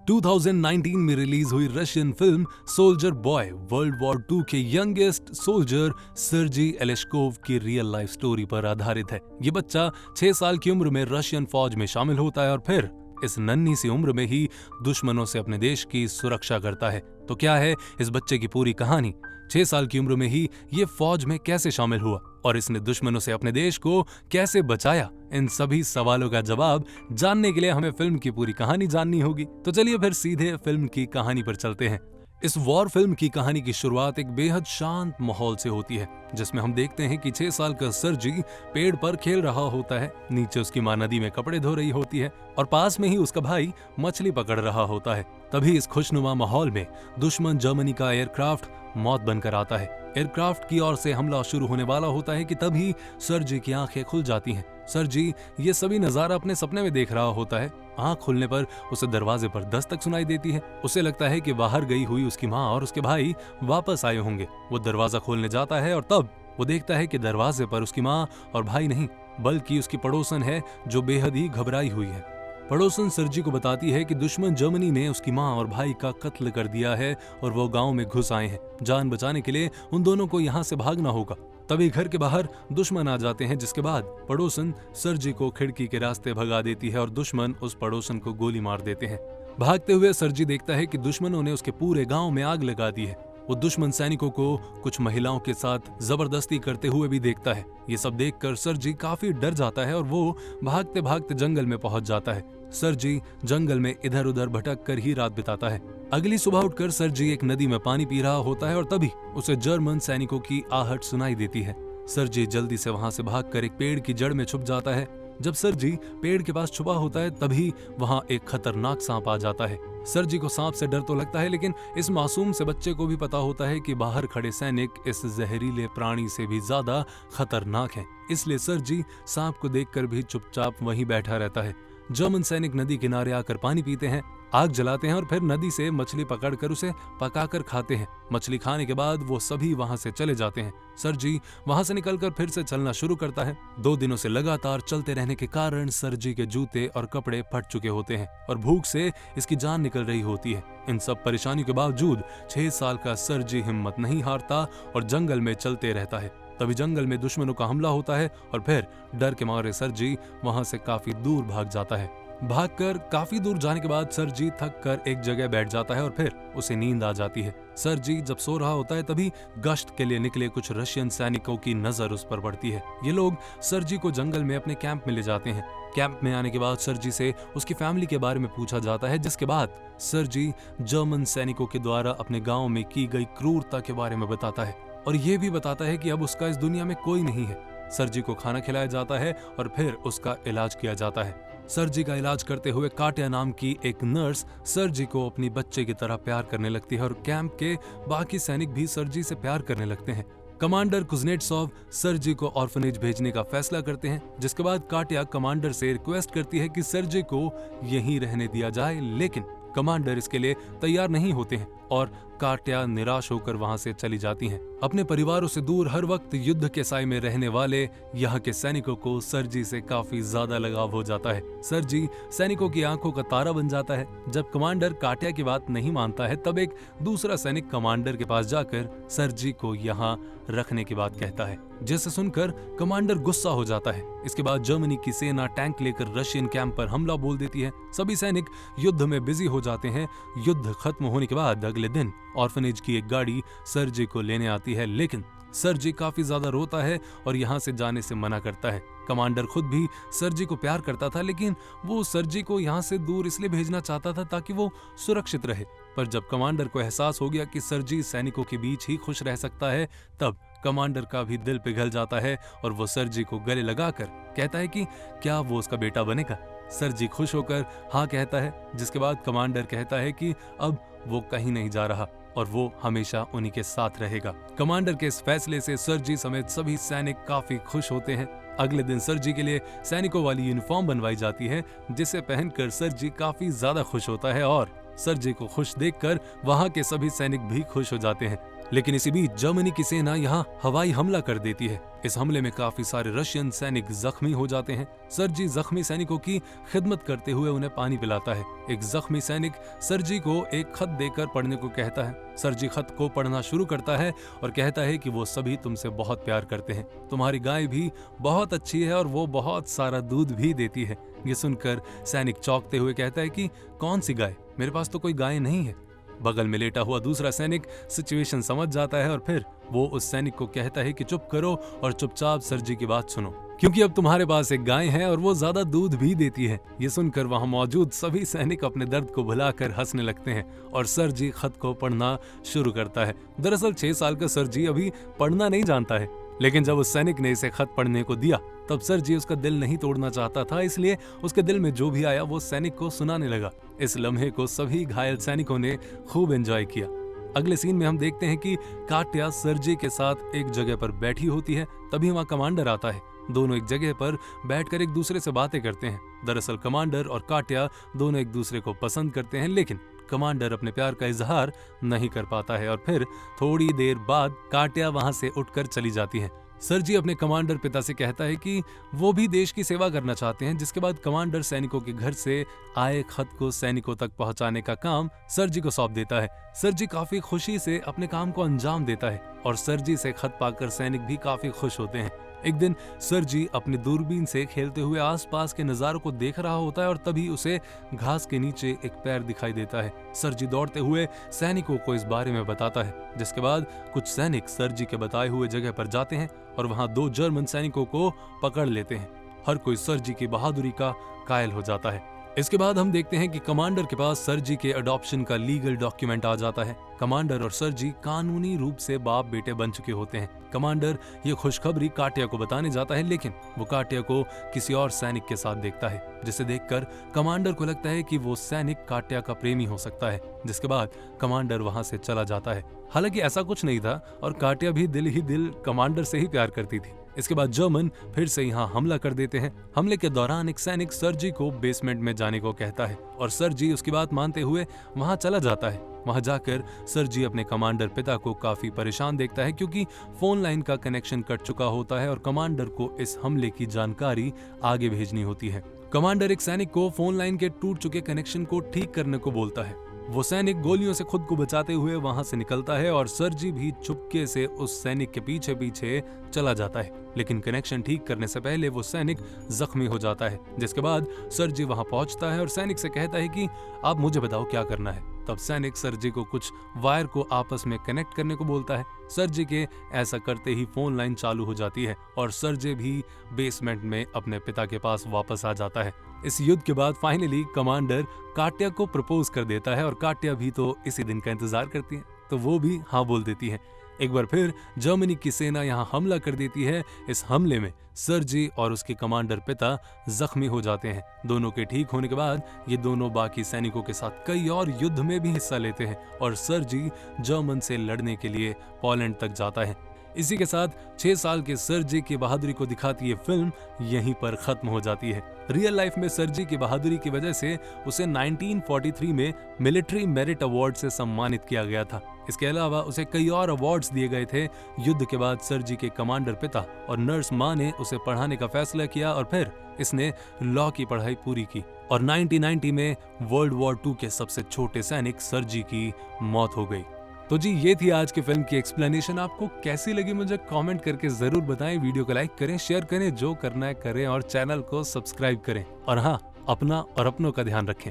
2019 में रिलीज हुई Russian film soldier boy world war 2 के यंगेस्ट सोल्जर सर्जी एलेश्कोव की रियल लाइफ स्टोरी पर आधारित है। ये बच्चा 6 साल की उम्र में रशियन फौज में शामिल होता है और फिर इस नन्ही सी उम्र में ही दुश्मनों से अपने देश की सुरक्षा करता है। तो क्या है इस बच्चे की पूरी कहानी? 6 साल की उम्र में ही ये फौज में कैसे शामिल हुआ और इसने दुश्मनों से अपने देश को कैसे बचाया? इन सभी सवालों का जवाब जानने के लिए हमें फिल्म की पूरी कहानी जाननी होगी। तो चलिए फिर सीधे फिल्म की कहानी पर चलते हैं। इस वॉर फिल्म की कहानी की शुरुआत एक बेहद शांत माहौल से होती है, जिसमें हम देखते हैं कि 6 साल का सर्जी पेड़ पर खेल रहा होता है। नीचे उसकी मां नदी में कपड़े धो रही होती है और पास में ही उसका भाई मछली पकड़ रहा होता है। तभी इस खुशनुमा माहौल में दुश्मन जर्मनी का एयरक्राफ्ट मौत बनकर आता है। एयरक्राफ्ट की ओर से हमला शुरू होने वाला होता है कि तभी सर्जी की आंखें खुल जाती हैं। सर्जी ये सभी नजारा अपने सपने में देख रहा होता है। आंख खुलने पर उसे दरवाजे पर दस्तक सुनाई देती है। उसे लगता है कि बाहर गई हुई उसकी माँ और उसके भाई वापस आए होंगे। वो दरवाजा खोलने जाता है और तब वो देखता है कि दरवाजे पर उसकी माँ और भाई नहीं, बल्कि उसकी पड़ोसन है जो बेहद ही घबराई हुई है। पड़ोसन सर्जी को बताती है कि दुश्मन जर्मनी ने उसकी माँ और भाई का कत्ल कर दिया है और वो गांव में घुस आए हैं। जान बचाने के लिए उन दोनों को यहाँ से भागना होगा। तभी घर के बाहर दुश्मन आ जाते हैं, जिसके बाद पड़ोसन सर्जी को खिड़की के रास्ते भगा देती है और दुश्मन उस पड़ोसन को गोली मार देते हैं। भागते हुए सर्जी देखता है कि दुश्मनों ने उसके पूरे गांव में आग लगा दी है। वो दुश्मन सैनिकों को कुछ महिलाओं के साथ जबरदस्ती करते हुए भी देखता है। ये सब देखकर सर्जी काफी डर जाता है और वो भागते भागते जंगल में पहुंच जाता है। सर्जी जंगल में इधर उधर भटक कर ही रात बिताता है। अगली सुबह उठकर सर्जी एक नदी में पानी पी रहा होता है और तभी उसे जर्मन सैनिकों की आहट सुनाई देती है। सर्जी जल्दी से वहां से भागकर एक पेड़ की जड़ में छुप जाता है। जब सर्जी पेड़ के पास छुपा होता है तभी वहां एक खतरनाक सांप आ जाता है। सर्जी को सांप से डर तो लगता है, लेकिन इस मासूम से बच्चे को भी पता होता है कि बाहर खड़े सैनिक इस जहरीले प्राणी से भी ज्यादा खतरनाक हैं। इसलिए सर्जी सांप को देखकर भी चुपचाप वहीं बैठा रहता है। जर्मन सैनिक नदी किनारे आकर पानी पीते हैं, आग जलाते हैं और फिर नदी से मछली पकड़कर उसे पकाकर खाते हैं। मछली खाने के बाद वो सभी वहां से चले जाते हैं। सर्जी वहां से निकलकर फिर से चलना शुरू करता है। 2 दिनों से लगातार चलते रहने के कारण सर्जी के जूते और कपड़े फट चुके होते हैं और भूख से इसकी जान निकल रही होती है। इन सब परेशानियों के बावजूद 6 साल का सर्जी हिम्मत नहीं हारता और जंगल में चलते रहता है। तभी जंगल में दुश्मनों का हमला होता है और फिर डर के मारे सर्जी वहां से काफी दूर भाग जाता है। भागकर काफी दूर जाने के बाद सर्जी थक कर एक जगह बैठ जाता है और फिर उसे नींद आ जाती है। सर्जी जब सो रहा होता है तभी गश्त के लिए निकले कुछ रशियन सैनिकों की नजर उस पर पड़ती है। ये लोग सर्जी को जंगल में अपने कैंप में ले जाते हैं। कैंप में आने के बाद सर्जी से उसकी फैमिली के बारे में पूछा जाता है, जिसके बाद सर्जी जर्मन सैनिकों के द्वारा अपने गाँव में की गई क्रूरता के बारे में बताता है और ये भी बताता है कि अब उसका इस दुनिया में कोई नहीं है। सर्जी को खाना खिलाया जाता है और फिर उसका इलाज किया जाता है। सर्जी का इलाज करते हुए काटिया नाम की एक नर्स सर्जी को अपनी बच्चे की तरह प्यार करने लगती है और कैंप के बाकी सैनिक भी सर्जी से प्यार करने लगते हैं। कमांडर कुज़नेत्सोव सर्जी को ऑर्फनेज भेजने का फैसला करते हैं, जिसके बाद काटिया कमांडर से रिक्वेस्ट करती है कि सर्जी को यहीं रहने दिया जाए, लेकिन कमांडर इसके लिए तैयार नहीं होते हैं और काटिया निराश होकर वहां से चली जाती हैं। अपने परिवारों से दूर हर वक्त युद्ध के साए में रहने वाले यहाँ के सैनिकों को सर्जी से काफी ज्यादा लगाव हो जाता है। सर्जी सैनिकों की आंखों का तारा बन जाता है। जब कमांडर काटिया की बात नहीं मानता है तब एक दूसरा सैनिक कमांडर के पास जाकर सर्जी को यहाँ रखने की बात कहता है, जिसे सुनकर कमांडर गुस्सा हो जाता है। इसके बाद जर्मनी की सेना टैंक लेकर रशियन कैंप पर हमला बोल देती है। सभी सैनिक युद्ध में बिजी हो जाते हैं। युद्ध खत्म होने के बाद अगले दिन ऑर्फनेज की एक गाड़ी सर्जी को लेने आती है, लेकिन सर्जी काफी ज्यादा रोता है और यहाँ से जाने से मना करता है। कमांडर खुद भी सर्जी को प्यार करता था, लेकिन वो सर्जी को यहाँ से दूर इसलिए भेजना चाहता था ताकि वो सुरक्षित रहे। पर जब कमांडर को एहसास हो गया कि सर्जी सैनिकों के बीच ही खुश रह सकता है, तब कमांडर का भी दिल पिघल जाता है और वो सर्जी को गले लगाकर कहता है कि क्या वो उसका बेटा बनेगा। सर्जी खुश होकर हाँ कहता है, जिसके बाद कमांडर कहता है कि अब वो कहीं नहीं जा रहा और वो हमेशा उन्हीं के साथ रहेगा। कमांडर के इस फैसले से सर्जी समेत सभी सैनिक काफी खुश होते हैं। अगले दिन सर्जी के लिए सैनिकों वाली यूनिफॉर्म बनवाई जाती है, जिसे पहनकर सर्जी काफी ज्यादा खुश होता है और सर्जी को खुश देखकर वहां के सभी सैनिक भी खुश हो जाते हैं। लेकिन इसी बीच जर्मनी की सेना यहाँ हवाई हमला कर देती है। इस हमले में काफी सारे रशियन सैनिक जख्मी हो जाते हैं। सर्जी जख्मी सैनिकों की खिदमत करते हुए उन्हें पानी पिलाता है। एक जख्मी सैनिक सर्जी को एक खत देकर पढ़ने को कहता है। सर्जी खत को पढ़ना शुरू करता है और कहता है कि वो सभी तुमसे बहुत प्यार करते हैं, तुम्हारी गाय भी बहुत अच्छी है और वो बहुत सारा दूध भी देती है। ये सुनकर सैनिक चौंकते हुए कहता है कि कौन सी गाय, मेरे पास तो कोई गाय नहीं है। बगल में लेटा हुआ दूसरा सैनिक सिचुएशन समझ जाता है और फिर वो उस सैनिक को कहता है कि चुप करो और चुपचाप सर्जी की बात सुनो, क्योंकि अब तुम्हारे पास एक गाय है और वो ज्यादा दूध भी देती है। ये सुनकर वहां मौजूद सभी सैनिक अपने दर्द को भुलाकर हंसने लगते हैं और सर्जी खत को पढ़ना शुरू करता है। दरअसल 6 साल का सर्जी अभी पढ़ना नहीं जानता है, लेकिन जब उस सैनिक ने इसे खत पढ़ने को दिया तब सर्जी उसका दिल नहीं तोड़ना चाहता था, इसलिए उसके दिल में जो भी आया वो सैनिक को सुनाने लगा। इस लम्हे को सभी घायल सैनिकों ने खूब एंजॉय किया। अगले सीन में हम देखते हैं कि काट्या सर्जी के साथ एक जगह पर बैठी होती है। तभी वहां कमांडर आता है। दोनों एक जगह पर बैठकर एक दूसरे से बातें करते हैं। दरअसल कमांडर और काट्या दोनों एक दूसरे को पसंद करते हैं, लेकिन कमांडर अपने प्यार का इजहार नहीं कर पाता है और फिर थोड़ी देर बाद काट्या वहां से उठकर चली जाती है। सर्जी अपने कमांडर पिता से कहता है कि वो भी देश की सेवा करना चाहते हैं, जिसके बाद कमांडर सैनिकों के घर से आए खत को सैनिकों तक पहुंचाने का काम सर्जी को सौंप देता है। सर्जी काफी खुशी से अपने काम को अंजाम देता है और सर्जी से खत पाकर सैनिक भी काफी खुश होते हैं। एक दिन सर्जी अपनी दूरबीन से खेलते हुए आसपास के नजारों को देख रहा होता है और तभी उसे घास के नीचे एक पैर दिखाई देता है। सर्जी दौड़ते हुए सैनिकों को इस बारे में बताता है, जिसके बाद कुछ सैनिक सर्जी के बताए हुए जगह पर जाते हैं और वहां 2 जर्मन सैनिकों को पकड़ लेते हैं। हर कोई सर्जी की बहादुरी का कायल हो जाता है। इसके बाद हम देखते हैं कि कमांडर के पास सर्जी के अडॉप्शन का लीगल डॉक्यूमेंट आ जाता है। कमांडर और सर्जी कानूनी रूप से बाप बेटे बन चुके होते हैं। कमांडर ये खुशखबरी काट्या को बताने जाता है, लेकिन वो काट्या को किसी और सैनिक के साथ देखता है, जिसे देखकर कमांडर को लगता है कि वो सैनिक काट्या का प्रेमी हो सकता है, जिसके बाद कमांडर वहां से चला जाता है। हालांकि ऐसा कुछ नहीं था और काट्या भी दिल ही दिल कमांडर से ही प्यार करती थी। इसके बाद जर्मन फिर से यहाँ हमला कर देते हैं। हमले के दौरान एक सैनिक सर्जी को बेसमेंट में जाने को कहता है और सर्जी उसकी बात मानते हुए वहां चला जाता है। वहां जाकर सर्जी अपने कमांडर पिता को काफी परेशान देखता है, क्योंकि फोन लाइन का कनेक्शन कट चुका होता है और कमांडर को इस हमले की जानकारी आगे भेजनी होती है। कमांडर एक सैनिक को फोन लाइन के टूट चुके कनेक्शन को ठीक करने को बोलता है। वो सैनिक गोलियों से खुद को बचाते हुए वहां से निकलता है और सर्जी भी चुपके से उस सैनिक के पीछे पीछे चला जाता है, लेकिन कनेक्शन ठीक करने से पहले वो सैनिक जख्मी हो जाता है। जिसके बाद सर्जी वहां पहुंचता है और सैनिक से कहता है कि आप मुझे बताओ क्या करना है। तब सैनिक सर्जी को कुछ वायर को आपस में कनेक्ट करने को बोलता है। सर्जी के ऐसा करते ही फोन लाइन चालू हो जाती है और सर्जी भी बेसमेंट में अपने पिता के पास वापस आ जाता है। इस युद्ध के बाद फाइनली कमांडर काट्या को प्रपोज कर देता है और काट्या भी तो इसी दिन का इंतजार करती है, तो वो भी हाँ बोल देती है। एक बार फिर जर्मनी की सेना यहाँ हमला कर देती है। इस हमले में सर्जी और उसके कमांडर पिता जख्मी हो जाते हैं। दोनों के ठीक होने के बाद ये दोनों बाकी सैनिकों के साथ कई और युद्ध में भी हिस्सा लेते हैं और सर्जी जर्मन से लड़ने के लिए पोलैंड तक जाता है। इसी के साथ 6 साल के सर्जी की बहादुरी को दिखाती ये फिल्म यहीं पर खत्म हो जाती है। रियल लाइफ में सर्जी की बहादुरी की वजह से उसे 1943 में मिलिट्री मेरिट अवार्ड से सम्मानित किया गया था। इसके अलावा उसे कई और अवार्ड्स दिए गए थे। युद्ध के बाद सर्जी के कमांडर पिता और नर्स माँ ने उसे पढ़ाने का फैसला किया और फिर इसने लॉ की पढ़ाई पूरी की और 1990 में वर्ल्ड वॉर 2 के सबसे छोटे सैनिक सर्जी की मौत हो गई। तो जी ये थी आज की फिल्म की एक्सप्लेनेशन। आपको कैसी लगी मुझे कमेंट करके जरूर बताएं। वीडियो को लाइक करें, शेयर करें, जो करना है करें और चैनल को सब्सक्राइब करें। और हाँ, अपना और अपनों का ध्यान रखें।